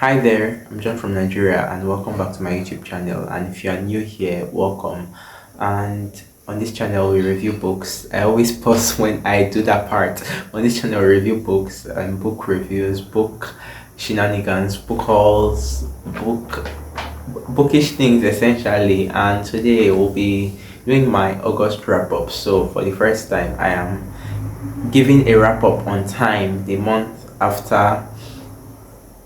Hi there, I'm John from Nigeria and welcome back to my YouTube channel. And if you are new here, welcome. And on this channel, we review books. I always pause when I do that part. On this channel, we review books and book reviews, book shenanigans, book hauls, bookish things essentially. And today we'll be doing my August wrap up. So for the first time, I am giving a wrap up on time the month after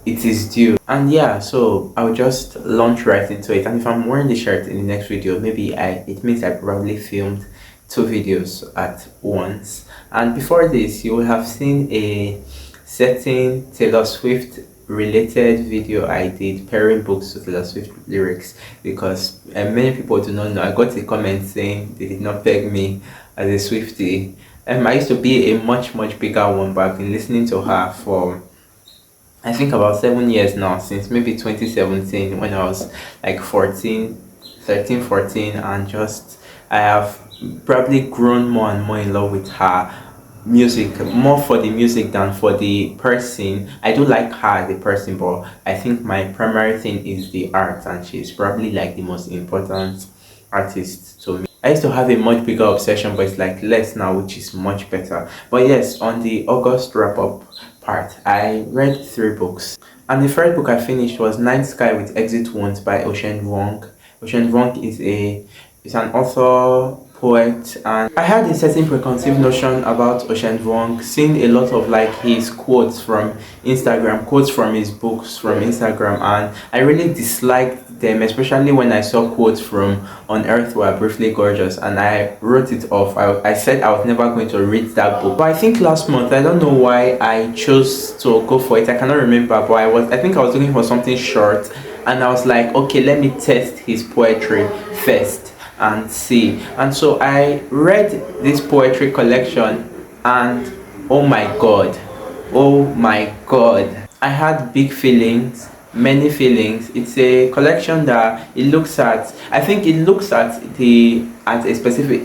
it is due. And yeah, so I'll just launch right into it. And if I'm wearing the shirt in the next video, maybe it means I probably filmed two videos at once. And before this, you will have seen a certain Taylor Swift related video I did pairing books to Taylor Swift lyrics, because many people do not know. I got a comment saying they did not peg me as a Swiftie. I used to be a much bigger one, but I've been listening to her for I think about 7 years now, since maybe 2017 when I was like 13, 14, and just I have probably grown more and more in love with her music, more for the music than for the person. I do like her the person, but I think my primary thing is the art, and she's probably like the most important artist to me. I used to have a much bigger obsession, but it's like less now, which is much better. But yes, on the August wrap up part, I read 3 books. And the first book I finished was Night Sky with Exit Wounds by Ocean Vuong. Ocean Vuong is an author, poet, and I had a certain preconceived notion about Ocean Vuong, seeing a lot of like his quotes from Instagram, quotes from his books from Instagram, and I really disliked them, especially when I saw quotes from On Earth We Are Briefly Gorgeous, and I wrote it off. I said I was never going to read that book. But I think last month, I don't know why I chose to go for it. I cannot remember, but I think I was looking for something short, and I was like, okay, let me test his poetry first and see. And so I read this poetry collection, and oh my god, I had big feelings, many feelings. It's a collection that it looks at, I think it looks at a specific,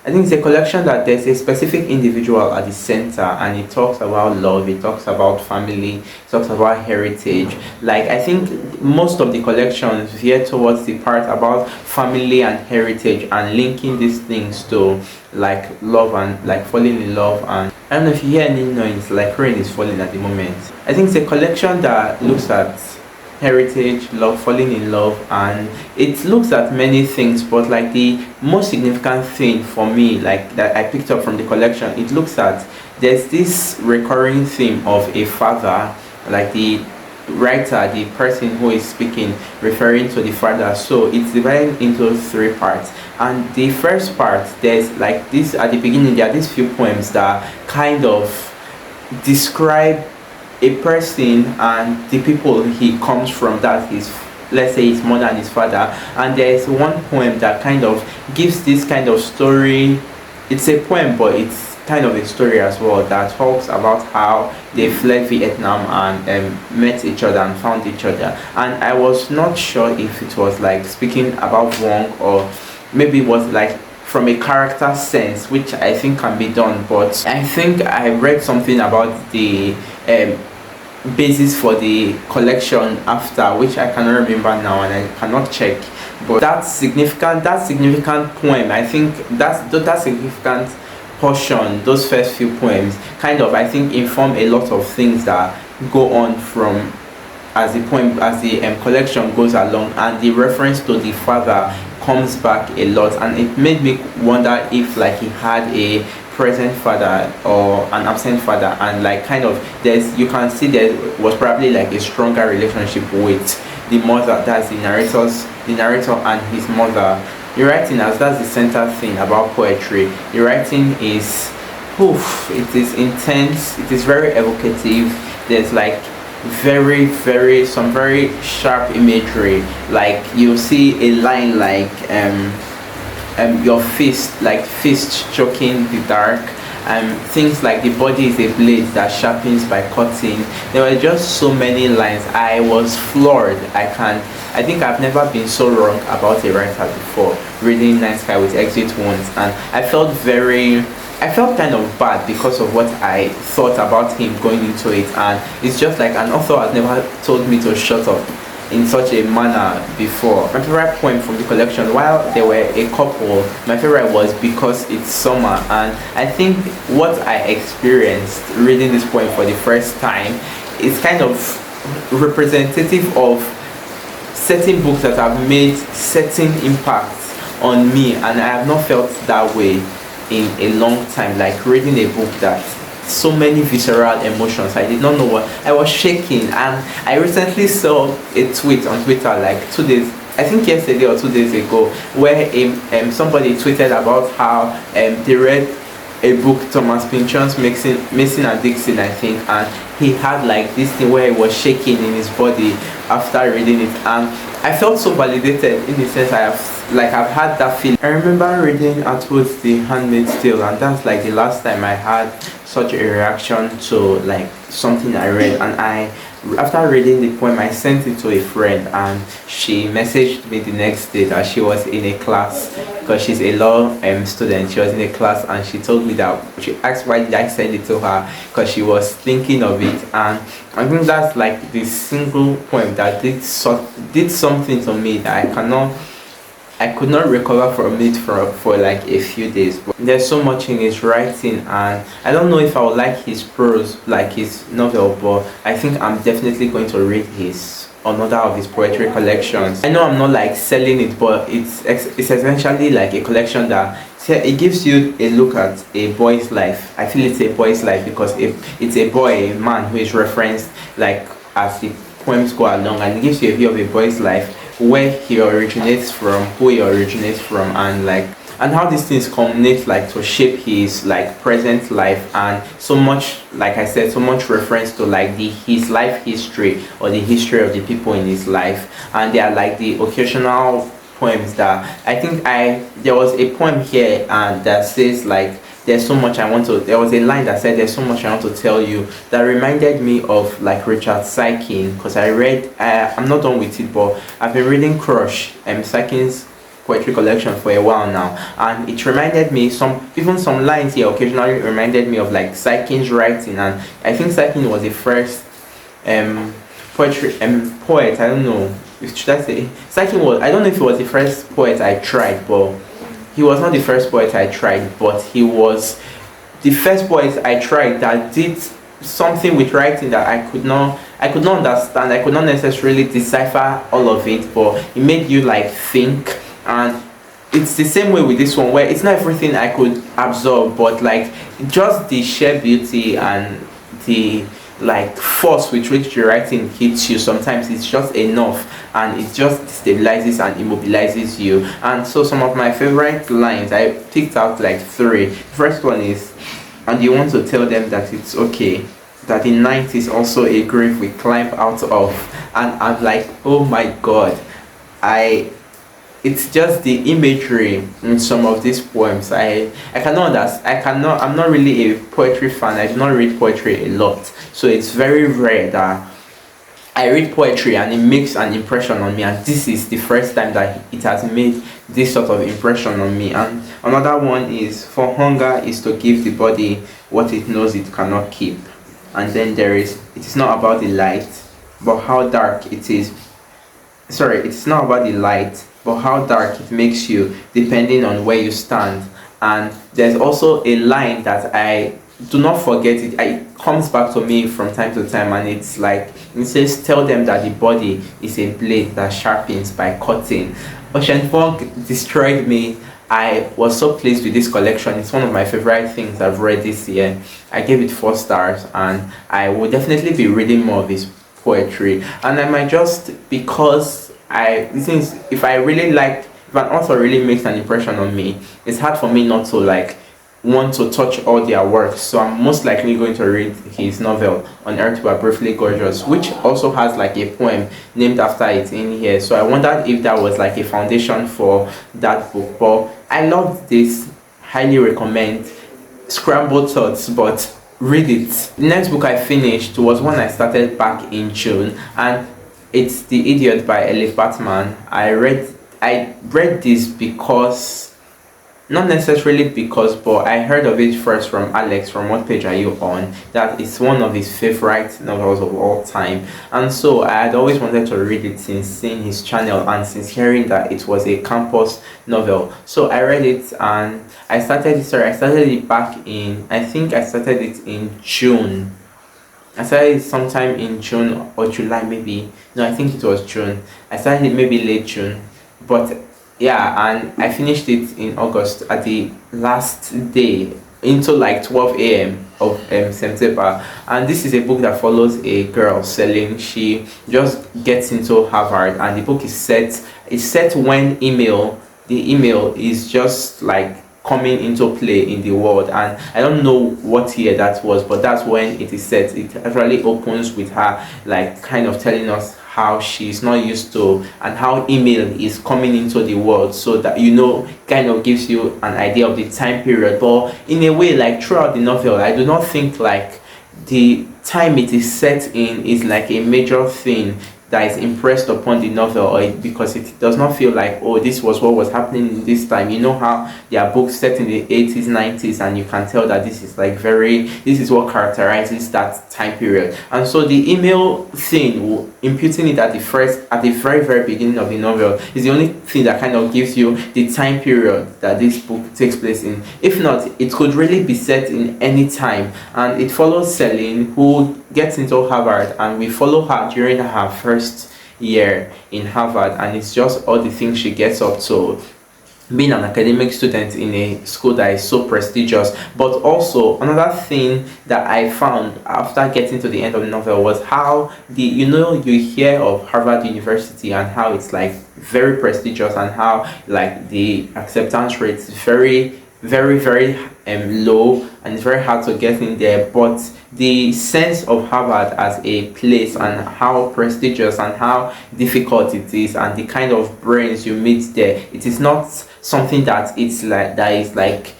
I think it's a collection that there's a specific individual at the center, and it talks about love, it talks about family, it talks about heritage. Like, I think most of the collections veer towards the part about family and heritage and linking these things to like love and like falling in love. And I don't know if you hear any noise, like rain is falling at the moment. I think it's a collection that looks at heritage, love, falling in love, and it looks at many things, but like the most significant thing for me, like that I picked up from the collection, it looks at, there's this recurring theme of a father, like the writer, the person who is speaking, referring to the father. So it's divided into 3 parts, and the first part, there's like this at the beginning, there are these few poems that kind of describe a person and the people he comes from, that his, let's say, his mother and his father. And there's one poem that kind of gives this kind of story. It's a poem, but it's kind of a story as well, that talks about how they fled Vietnam and met each other and found each other. And I was not sure if it was like speaking about Wong, or maybe it was like from a character sense, which I think can be done. But I think I read something about the basis for the collection after, which I cannot remember now and I cannot check. But that significant poem, I think that significant portion, those first few poems, kind of, I think, inform a lot of things that go on from as the collection goes along. And the reference to the father comes back a lot, and it made me wonder if like he had a present father or an absent father, and like kind of you can see there was probably like a stronger relationship with the mother, that's the narrator and his mother. The writing, as that's the center thing about poetry, the writing is, it is intense, it is very evocative. There's like some very sharp imagery, like you see a line like your fist choking the dark, things like the body is a blade that sharpens by cutting. There were just so many lines. I was floored. I think I've never been so wrong about a writer before reading Night Sky with Exit Wounds, and I felt very I felt kind of bad because of what I thought about him going into it, and it's just like an author has never told me to shut up in such a manner before. My favorite poem from the collection, while there were a couple, my favorite was Because It's Summer, and I think what I experienced reading this poem for the first time is kind of representative of certain books that have made certain impacts on me, and I have not felt that way in a long time, like reading a book that so many visceral emotions. I did not know what I was shaking, and I recently saw a tweet on Twitter like 2 days, I think yesterday or 2 days ago, where somebody tweeted about how they read a book, Thomas Pynchon's Missing and Dixon, I think, and he had like this thing where he was shaking in his body after reading it, and I felt so validated in the sense I've had that feeling. I remember reading Atwood's The Handmaid's Tale, and that's like the last time I had such a reaction to like something I read, and after reading the poem, I sent it to a friend, and she messaged me the next day that she was in a class, because she's a law student. She was in a class, and she told me that she asked why did I send it to her, because she was thinking of it. And I think that's like the single poem that did something to me that I could not recover from it for like a few days. But there's so much in his writing, and I don't know if I would like his prose like his novel, but I think I'm definitely going to read another of his poetry collections. I know I'm not like selling it, but it's essentially like a collection that it gives you a look at a boy's life. I feel it's a boy's life because it's a boy, a man who is referenced like as the poems go along, and it gives you a view of a boy's life, where he originates from, who he originates from, and how these things culminate like to shape his like present life. And so much, like I said, so much reference to like his life history or the history of the people in his life. And they are like the occasional poems that I think there was a poem here and that says like there was a line that said there's so much I want to tell you, that reminded me of like Richard Saikin, because I'm not done with it, but I've been reading Crush, Saikin's poetry collection, for a while now, and it reminded me some lines here occasionally reminded me of like Saikin's writing. And I think Saikin was the first poet, I don't know, should I say Saikin was, I don't know if he was the first poet I tried, but he was not the first poet I tried, but he was the first poet I tried that did something with writing that I could not understand. I could not necessarily decipher all of it, but it made you like think. And it's the same way with this one, where it's not everything I could absorb, but like just the sheer beauty and the like force with which the writing hits you, sometimes it's just enough, and it just stabilizes and immobilizes you. And so some of my favorite lines, I picked out like 3. The first one is, and you want to tell them that it's okay, that the night is also a grave we climb out of. And I'm like, oh my god, it's just the imagery in some of these poems. I'm not really a poetry fan. I do not read poetry a lot, so it's very rare that I read poetry and it makes an impression on me, and this is the first time that it has made this sort of impression on me. And another one is, for hunger is to give the body what it knows it cannot keep. And then it is not about the light, but how dark it is. It's not about the light, but how dark it makes you depending on where you stand. And there's also a line that I do not forget, it comes back to me from time to time, and it's like, it says, tell them that the body is a blade that sharpens by cutting. Ocean Fog destroyed me. I was so pleased with this collection. It's one of my favorite things I've read this year. I gave it 4 stars, and I will definitely be reading more of his poetry. And I might just, because if an author really makes an impression on me, it's hard for me not to like want to touch all their works. So I'm most likely going to read his novel On Earth We Are Briefly Gorgeous, which also has like a poem named after it in here. So I wondered if that was like a foundation for that book. But I loved this, highly recommend. Scrambled thoughts, but read it. The next book I finished was one I started back in June, and it's The Idiot by Elif Batman. I read this because not necessarily because, but I heard of it first from Alex from What Page Are You On, that it's one of his favorite novels of all time. And so I had always wanted to read it since seeing his channel and since hearing that it was a campus novel. So I read it and I started it back in, I think I started it in June. I started it sometime in June or July, maybe. No, I think it was June. I started it maybe late June. But yeah, and I finished it in August at the last day into like 12 a.m. of September. And this is a book that follows a girl selling. She just gets into Harvard, and the book is set when the email is just like coming into play in the world. And I don't know what year that was, but that's when it is set. It actually opens with her like kind of telling us how she's not used to and how email is coming into the world, so that kind of gives you an idea of the time period. But in a way, like throughout the novel, I do not think like the time it is set in is like a major thing that is impressed upon the novel, because it does not feel like, oh, this was what was happening in this time. You know how there are books set in the 80s, 90s, and you can tell that this is what characterizes that time period. And so the email thing, imputing it at the very, very beginning of the novel, is the only thing that kind of gives you the time period that this book takes place in. If not, it could really be set in any time. And it follows Celine, who gets into Harvard, and we follow her during her first year in Harvard, and it's just all the things she gets up to, being an academic student in a school that is so prestigious. But also another thing that I found after getting to the end of the novel was how you hear of Harvard University and how it's like very prestigious, and how like the acceptance rate is very, very, very low, and it's very hard to get in there. But the sense of Harvard as a place, and how prestigious and how difficult it is, and the kind of brains you meet there, it is not something that is like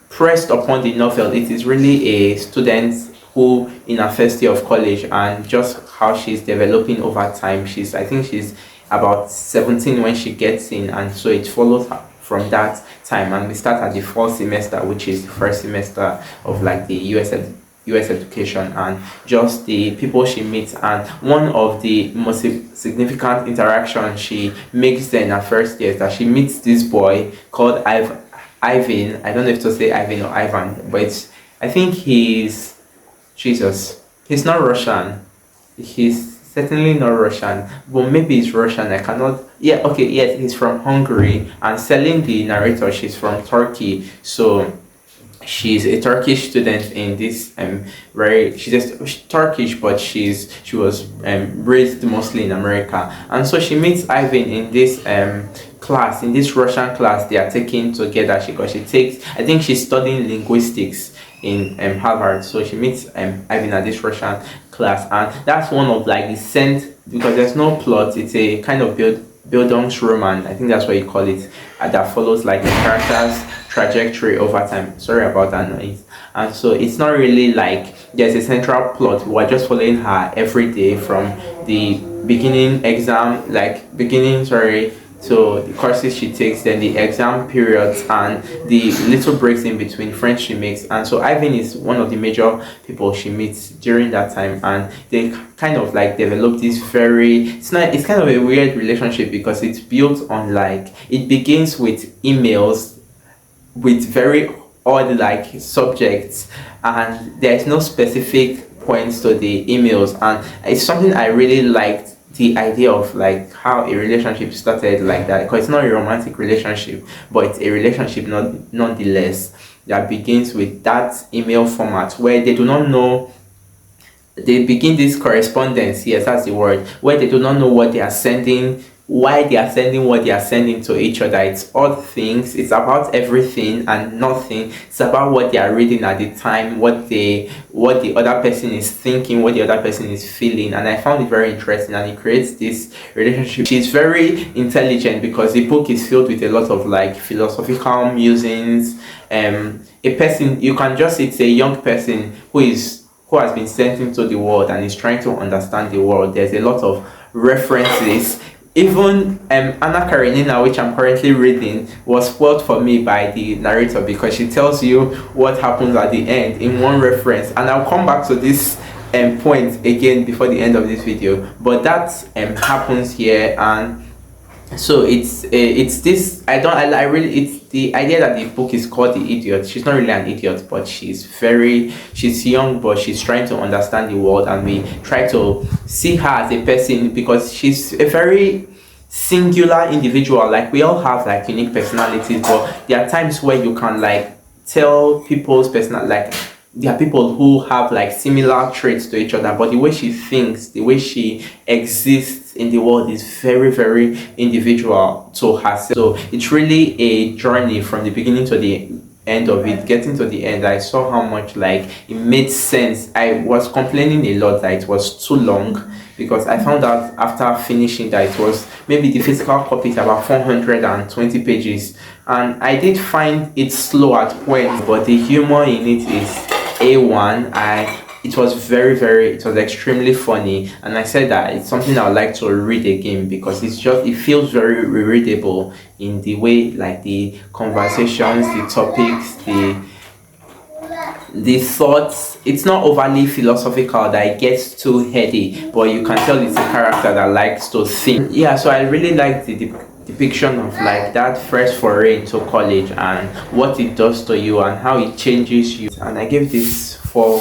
pressed upon the novel. It is really a student who in a first year of college, and just how she's developing over time. I think she's about 17 when she gets in, and so it follows her from that time. And we start at the fall semester, which is the first semester of like the US education, and just the people she meets. And one of the most significant interactions she makes there in her first year is that she meets this boy called Ivan. I don't know if to say Ivan or Ivan, but I think he's Jesus. He's not Russian. He's certainly not Russian, but maybe he's Russian. I cannot. Yeah, okay, yes, he's from Hungary, and selling the narrator, she's from Turkey. So she's a Turkish student in this she's Turkish, but she was raised mostly in America. And so she meets Ivan in this class, in this Russian class they are taking together. She takes, I think she's studying linguistics in Harvard. So she meets Ivan at this Russian class, and that's one of like the sense, because there's no plot. It's a kind of Bildungsroman, I think that's what you call it, that follows like the character's trajectory over time. Sorry about that noise. And so it's not really like there's a central plot. We're just following her every day from the beginning, sorry, so the courses she takes, then the exam periods, and the little breaks in between, friends she makes. And so Ivan is one of the major people she meets during that time, and they kind of like develop this it's kind of a weird relationship, because it's built on like, it begins with emails with very odd like subjects, and there's no specific points to the emails. And it's something I really liked, the idea of like how a relationship started like that, because it's not a romantic relationship, but it's a relationship nonetheless, that begins with that email format, where they do not know, they begin this correspondence, yes, that's the word, where they do not know what they are sending, why they are sending what they are sending to each other. It's odd things. It's about everything and nothing. It's about what they are reading at the time, what the other person is thinking, what the other person is feeling. And I found it very interesting, and it creates this relationship. She's very intelligent, because the book is filled with a lot of like philosophical musings. A person, you can just, it's a young person who has been sent into the world and is trying to understand the world. There's a lot of references. even Anna Karenina, which I'm currently reading, was spoiled for me by the narrator because she tells you what happens at the end in one reference, and I'll come back to this point again before the end of this video. But that happens here, and so it's this. I really, it's the idea that the book is called The Idiot. She's not really an idiot, but she's young, but she's trying to understand the world, and we try to see her as a person because she's a very singular individual. Like, we all have like unique personalities, but there are times where you can like tell people's personal, like there are people who have like similar traits to each other, but the way she thinks, the way she exists in the world is very, very individual to herself. So it's really a journey from the beginning to the end of it. Getting to the end, I saw how much like it made sense. I was complaining a lot that it was too long, because I found out after finishing that it was, maybe the physical copy is about 420 pages, and I did find it slow at points, but the humor in it is A1. It was it was extremely funny, and I said that it's something I would like to read again because it feels very rereadable in the way, like the conversations, the topics, the thoughts. It's not overly philosophical that it gets too heady, but you can tell it's a character that likes to think. Yeah, so I really like the depiction of like that first foray into college and what it does to you and how it changes you. And I give this 4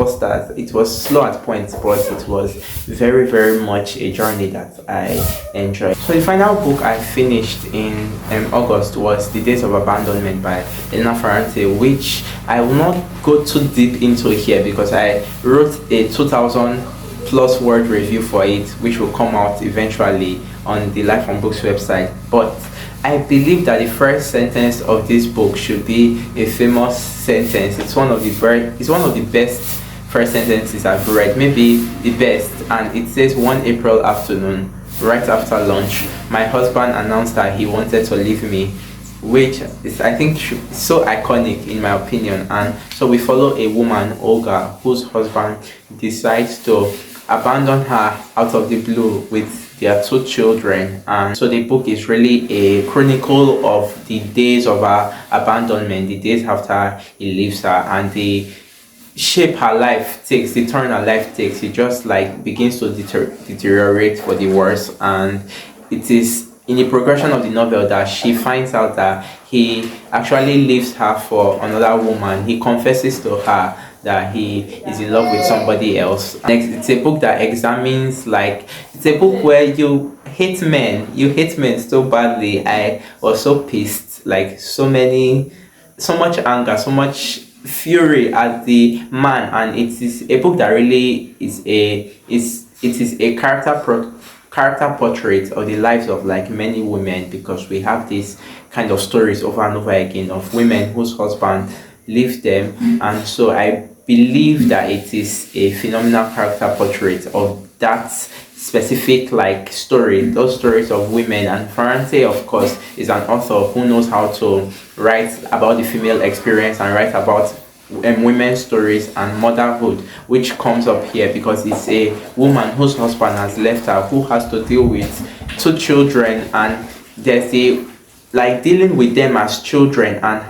stars. It was slow at points, but it was very, very much a journey that I enjoyed. So the final book I finished in August was The Days of Abandonment by Elena Ferrante, which I will not go too deep into here because I wrote a 2,000 plus word review for it, which will come out eventually on the Life on Books website. But I believe that the first sentence of this book should be a famous sentence. It's one of the best first sentences I've read, maybe the best. And it says, "One April afternoon, right after lunch, my husband announced that he wanted to leave me," which is, I think, so iconic in my opinion. And so we follow a woman, Olga, whose husband decides to abandon her out of the blue with their 2 children. And so the book is really a chronicle of the days of her abandonment, the days after he leaves her, and the shape her life takes, the turn her life takes. It just like begins to deteriorate for the worse. And it is in the progression of the novel that she finds out that he actually leaves her for another woman. He confesses to her that he is in love with somebody else. Next, it's a book that examines, like, it's a book where you hate men so badly. I was so pissed, like so much anger, so much fury at the man. And it is a book that really is a character portrait of the lives of like many women, because we have these kind of stories over and over again of women whose husband leave them. And so I believe that it is a phenomenal character portrait of that specific like story, those stories of women. And Ferrante, of course, is an author who knows how to write about the female experience and write about women's stories and motherhood, which comes up here because it's a woman whose husband has left her, who has to deal with 2 children, and there's a like dealing with them as children and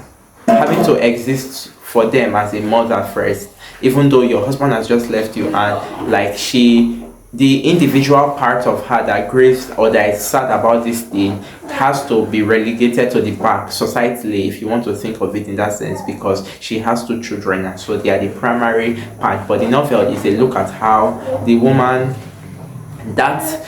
having to exist for them as a mother first, even though your husband has just left you. And like the individual part of her that grieves or that is sad about this thing has to be relegated to the back societally, if you want to think of it in that sense, because she has 2 children, and so they are the primary part. But the novel is a look at how the woman, that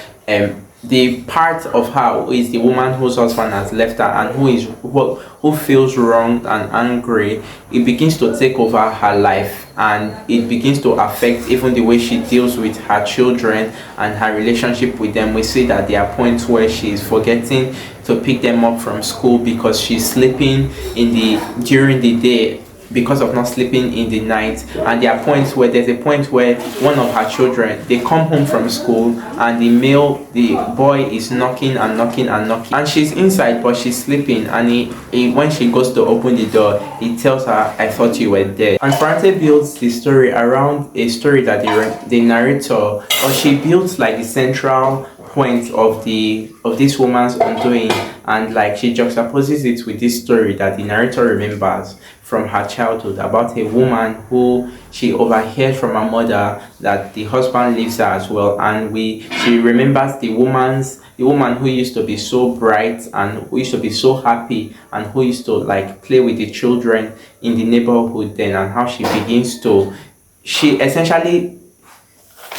the part of her who is the woman whose husband has left her and who feels wronged and angry, it begins to take over her life, and it begins to affect even the way she deals with her children and her relationship with them. We see that there are points where she is forgetting to pick them up from school because she's sleeping during the day because of not sleeping in the night. And there's a point where one of her children, they come home from school, and the boy is knocking and knocking and knocking, and she's inside but she's sleeping, and when she goes to open the door, he tells her, "I thought you were dead." And Ferrante builds the story around a story that the narrator, or she builds like the central point of this woman's undoing, and like she juxtaposes it with this story that the narrator remembers from her childhood about a woman who she overheard from her mother that the husband leaves her as well, and she remembers the woman who used to be so bright and who used to be so happy and who used to like play with the children in the neighborhood then, and how she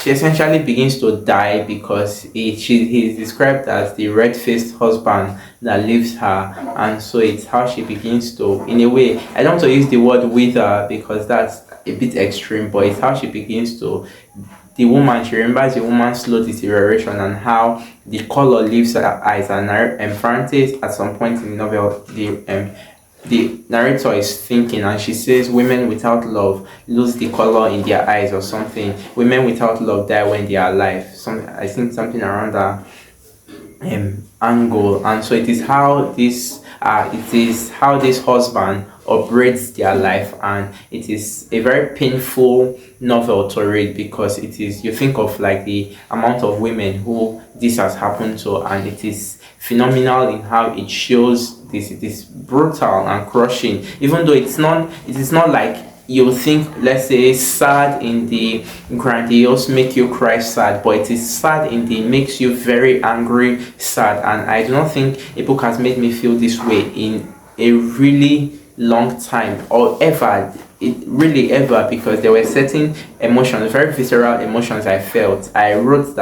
essentially begins to die because he's described as the red-faced husband that leaves her. And so it's how she begins to, in a way, I don't want to use the word wither because that's a bit extreme, but it's how she begins to, she remembers the woman's slow deterioration and how the color leaves her eyes. And Frances, at some point in the novel, the narrator is thinking, and she says women without love lose the color in their eyes or something. Women without love die when they are alive. I think something around that angle. And so it is how this husband operates their life, and it is a very painful novel to read because you think of like the amount of women who this has happened to, and it is phenomenal in how it shows this brutal and crushing, even though it is not like you think, let's say, sad in the grandiose make you cry sad, but it is sad in the makes you very angry sad. And I do not think a book has made me feel this way in a really long time, or ever, because there were certain emotions, very visceral emotions I felt. I wrote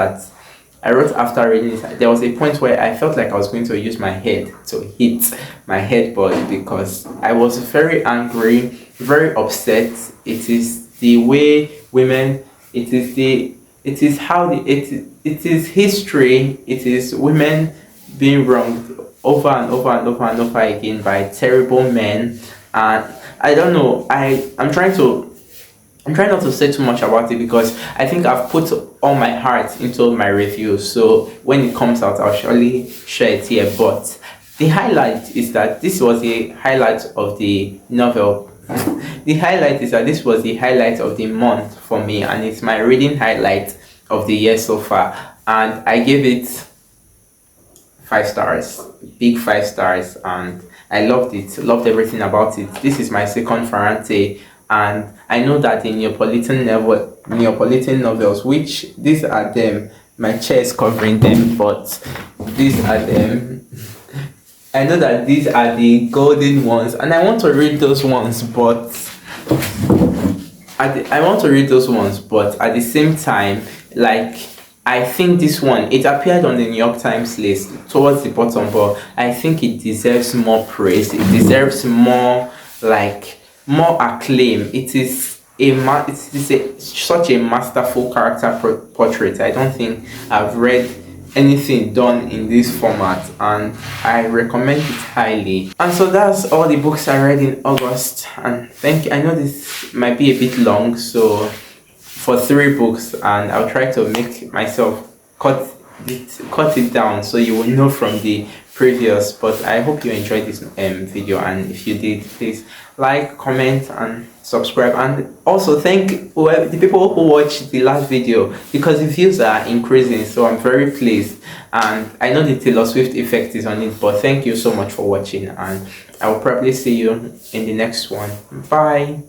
after reading it, there was a point where I felt like I was going to use my head to hit my headboard because I was very angry, very upset. It is the way women, it is history, it is women being wronged over and over and over and over again by terrible men. And I don't know, I'm trying not to say too much about it because I think I've put all my heart into my review. So when it comes out, I'll surely share it here. But the highlight is that this was the highlight of the novel. The highlight is that this was the highlight of the month for me, and it's my reading highlight of the year so far. And I gave it 5 stars, big 5 stars, and I loved everything about it. This is my second Ferrante. And I know that the Neapolitan novels, which these are them, my chair is covering them, but these are them. I know that these are the golden ones, and I want to read those ones, but at the same time, like, I think this one, it appeared on the New York Times list towards the bottom, but I think it deserves more praise. It deserves more acclaim. It is such a masterful character portrait. I don't think I've read anything done in this format, and I recommend it highly. And so that's all the books I read in August. And thank you. I know this might be a bit long, so for 3 books, and I'll try to make myself cut it down so you will know from the previous. But I hope you enjoyed this video, and if you did, please like, comment, and subscribe. And also thank the people who watched the last video, because the views are increasing, so I'm very pleased. And I know the Taylor Swift effect is on it, but thank you so much for watching, and I will probably see you in the next one. Bye.